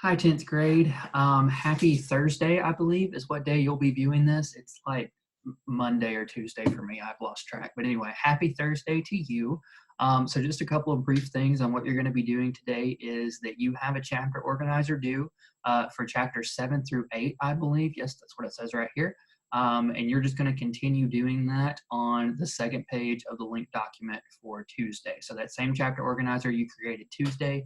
Hi, 10th grade. Happy Thursday, I believe, is what day you'll be viewing this. It's like Monday or Tuesday for me. I've lost track. But anyway, happy Thursday to you. So just a couple of brief things on what you're going to be doing today is that you have a chapter organizer due for chapters 7 through 8, I believe. Yes, that's what it says right here. And you're just going to continue doing that on the second page of the link document for Tuesday. So that same chapter organizer you created Tuesday,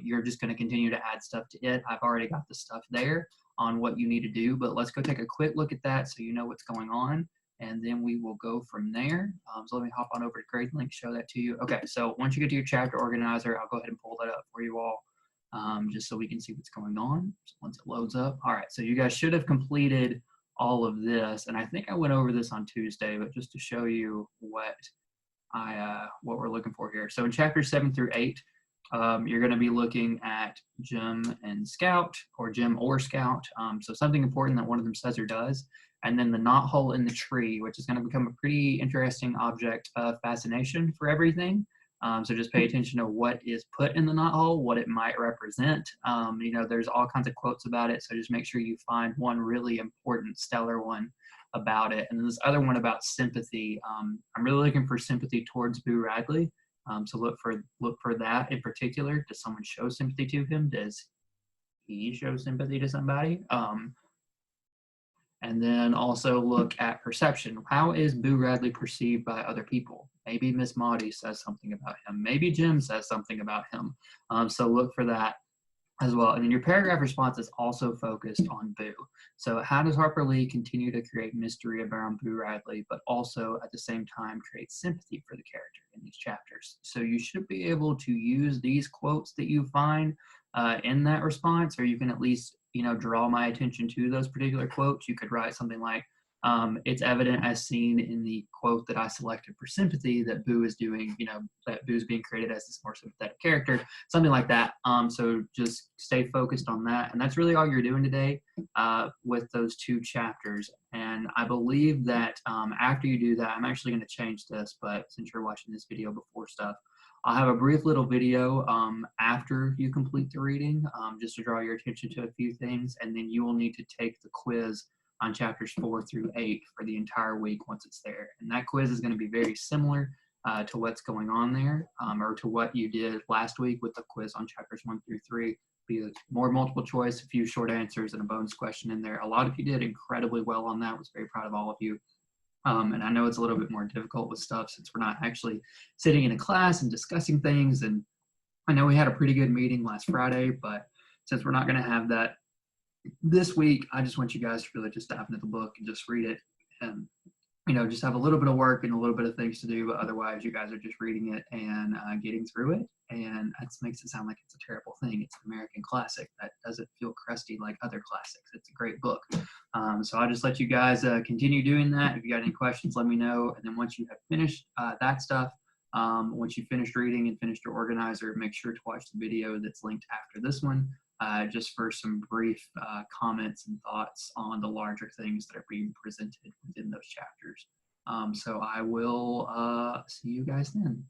you're just going to continue to add stuff to it. I've already got the stuff there on what you need to do, but let's go take a quick look at that so you know what's going on, and then we will go from there. So let me hop on over to Grade Link, show that to you. Okay, so once you get to your chapter organizer, I'll go ahead and pull that up for you all, just so we can see what's going on. So once it loads up. All right, so you guys should have completed all of this, and I think I went over this on Tuesday, but just to show you what we're looking for here. So in chapters 7 through 8, you're going to be looking at Gem and Scout, or Gem or Scout. So something important that one of them says or does, and then the knot hole in the tree, which is going to become a pretty interesting object of fascination for everything. So just pay attention to what is put in the knot hole, what it might represent. You know, there's all kinds of quotes about it, so just make sure you find one really important, stellar one about it. And then this other one about sympathy. I'm really looking for sympathy towards Boo Radley. So look for that in particular. Does someone show sympathy to him? Does he show sympathy to somebody? And then also look at perception. How is Boo Radley perceived by other people? Maybe Miss Maudie says something about him. Maybe Jim says something about him. So look for that as well. And then your paragraph response is also focused on Boo. So how does Harper Lee continue to create mystery around Boo Radley, but also at the same time create sympathy for the character in these chapters? So you should be able to use these quotes that you find in that response, or you can at least, you know, draw my attention to those particular quotes. You could write something like, it's evident as seen in the quote that I selected for sympathy that Boo is doing, you know, that Boo is being created as this more sympathetic character, something like that. So just stay focused on that. And that's really all you're doing today with those two chapters. And I believe that after you do that, I'm actually going to change this, but since you're watching this video before stuff, I'll have a brief little video after you complete the reading, just to draw your attention to a few things, and then you will need to take the quiz on chapters 4 through 8 for the entire week once it's there. And that quiz is going to be very similar to what's going on there, or to what you did last week with the quiz on chapters 1 through 3. Be more multiple choice, a few short answers, and a bonus question in there. A lot of you did incredibly well on that. I was very proud of all of you. And I know it's a little bit more difficult with stuff since we're not actually sitting in a class and discussing things. And I know we had a pretty good meeting last Friday, but since we're not going to have that this week, I just want you guys to really just dive into the book and just read it, and, you know, just have a little bit of work and a little bit of things to do, but otherwise you guys are just reading it and getting through it. And that makes it sound like it's a terrible thing. It's an American classic that doesn't feel crusty like other classics. It's a great book. So I'll just let you guys continue doing that. If you got any questions, let me know. And then once you have finished that stuff, once you finished reading and finished your organizer, make sure to watch the video that's linked after this one, just for some brief comments and thoughts on the larger things that are being presented within those chapters. So I will see you guys then.